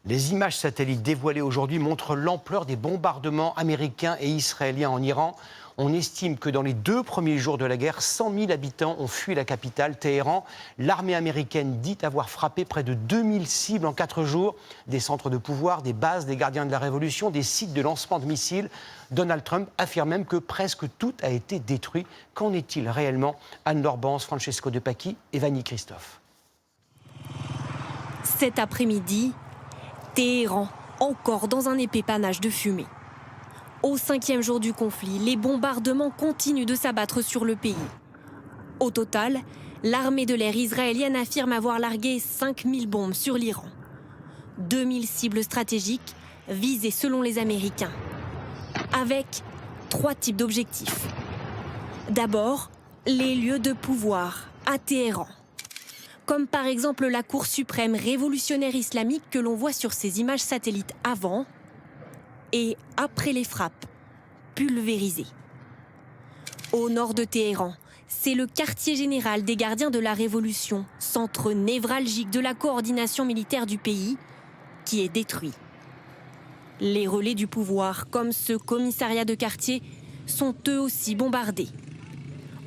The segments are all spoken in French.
Les images satellites dévoilées aujourd'hui montrent l'ampleur des bombardements américains et israéliens en Iran. On estime que dans les 2 premiers jours de la guerre, 100 000 habitants ont fui la capitale, Téhéran. L'armée américaine dit avoir frappé près de 2000 cibles en 4 jours. Des centres de pouvoir, des bases des gardiens de la Révolution, des sites de lancement de missiles. Donald Trump affirme même que presque tout a été détruit. Qu'en est-il réellement? Anne-Laure Bans, Francesco De Pacchi et Vanni Christophe. Cet après-midi, Téhéran, encore dans un épais panache de fumée. Au 5e jour du conflit, les bombardements continuent de s'abattre sur le pays. Au total, l'armée de l'air israélienne affirme avoir largué 5000 bombes sur l'Iran. 2000 cibles stratégiques visées selon les Américains, avec 3 types d'objectifs. D'abord, les lieux de pouvoir à Téhéran, comme par exemple la Cour suprême révolutionnaire islamique que l'on voit sur ces images satellites avant et après les frappes, pulvérisées. Au nord de Téhéran, c'est le quartier général des gardiens de la Révolution, centre névralgique de la coordination militaire du pays, qui est détruit. Les relais du pouvoir, comme ce commissariat de quartier, sont eux aussi bombardés.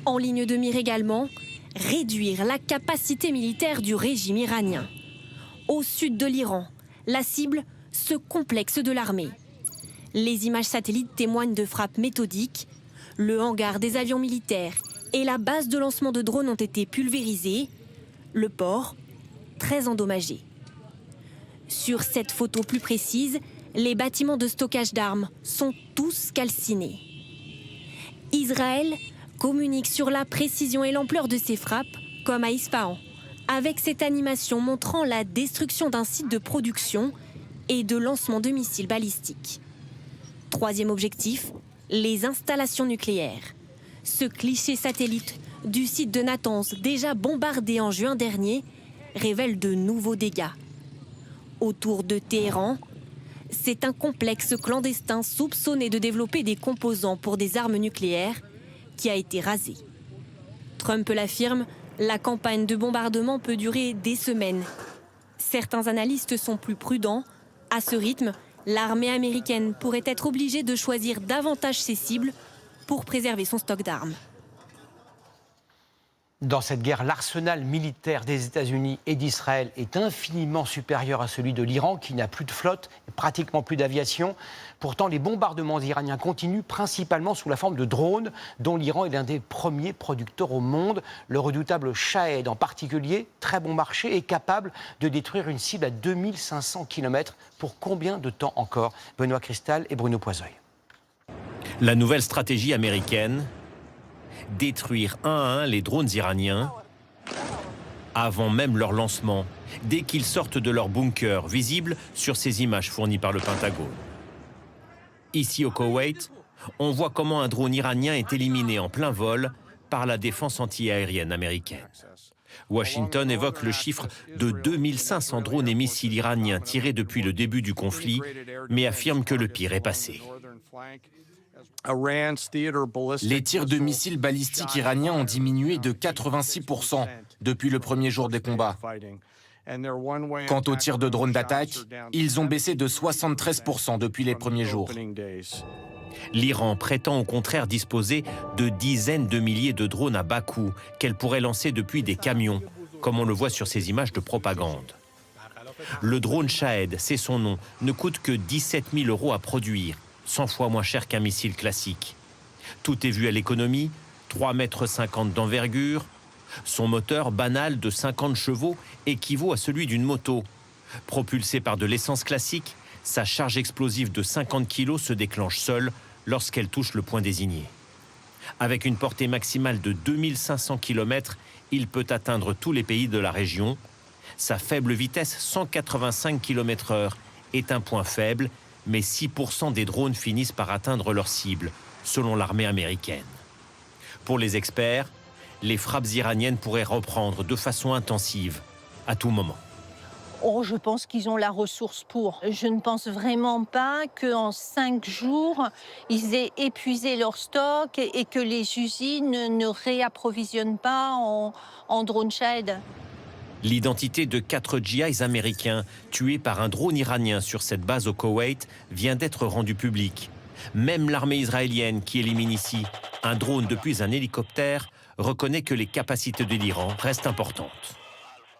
En ligne de mire également, réduire la capacité militaire du régime iranien. Au sud de l'Iran, la cible, ce complexe de l'armée. Les images satellites témoignent de frappes méthodiques. Le hangar des avions militaires et la base de lancement de drones ont été pulvérisés. Le port, très endommagé. Sur cette photo plus précise, les bâtiments de stockage d'armes sont tous calcinés. Israël communique sur la précision et l'ampleur de ces frappes, comme à Isfahan, avec cette animation montrant la destruction d'un site de production et de lancement de missiles balistiques. 3e objectif, les installations nucléaires. Ce cliché satellite du site de Natanz, déjà bombardé en juin dernier, révèle de nouveaux dégâts. Autour de Téhéran, c'est un complexe clandestin soupçonné de développer des composants pour des armes nucléaires qui a été rasé. Trump l'affirme, la campagne de bombardement peut durer des semaines. Certains analystes sont plus prudents. À ce rythme, l'armée américaine pourrait être obligée de choisir davantage ses cibles pour préserver son stock d'armes. Dans cette guerre, l'arsenal militaire des États-Unis et d'Israël est infiniment supérieur à celui de l'Iran, qui n'a plus de flotte et pratiquement plus d'aviation. Pourtant, les bombardements iraniens continuent principalement sous la forme de drones, dont l'Iran est l'un des premiers producteurs au monde. Le redoutable Shahed, en particulier, très bon marché, est capable de détruire une cible à 2500 km. Pour combien de temps encore? Benoît Cristal et Bruno Poisoy. La nouvelle stratégie américaine: détruire un à un les drones iraniens avant même leur lancement, dès qu'ils sortent de leur bunker, visible sur ces images fournies par le Pentagone. Ici au Koweït, on voit comment un drone iranien est éliminé en plein vol par la défense antiaérienne américaine. Washington évoque le chiffre de 2500 drones et missiles iraniens tirés depuis le début du conflit, mais affirme que le pire est passé. Les tirs de missiles balistiques iraniens ont diminué de 86% depuis le premier jour des combats. Quant aux tirs de drones d'attaque, ils ont baissé de 73% depuis les premiers jours. L'Iran prétend au contraire disposer de dizaines de milliers de drones à bas coût qu'elle pourrait lancer depuis des camions, comme on le voit sur ces images de propagande. Le drone Shahed, c'est son nom, ne coûte que 17 000 € à produire, 100 fois moins cher qu'un missile classique. Tout est vu à l'économie, 3,50 m d'envergure. Son moteur banal de 50 chevaux équivaut à celui d'une moto. Propulsé par de l'essence classique, sa charge explosive de 50 kg se déclenche seule lorsqu'elle touche le point désigné. Avec une portée maximale de 2500 km, il peut atteindre tous les pays de la région. Sa faible vitesse, 185 km/h, est un point faible, mais 6% des drones finissent par atteindre leur cible, selon l'armée américaine. Pour les experts, les frappes iraniennes pourraient reprendre de façon intensive, à tout moment. Oh, je pense qu'ils ont la ressource pour. Je ne pense vraiment pas qu'en 5 jours, ils aient épuisé leur stock et que les usines ne réapprovisionnent pas en drone Shahed. L'identité de 4 GIs américains tués par un drone iranien sur cette base au Koweït vient d'être rendue publique. Même l'armée israélienne qui élimine ici un drone depuis un hélicoptère reconnaît que les capacités de l'Iran restent importantes.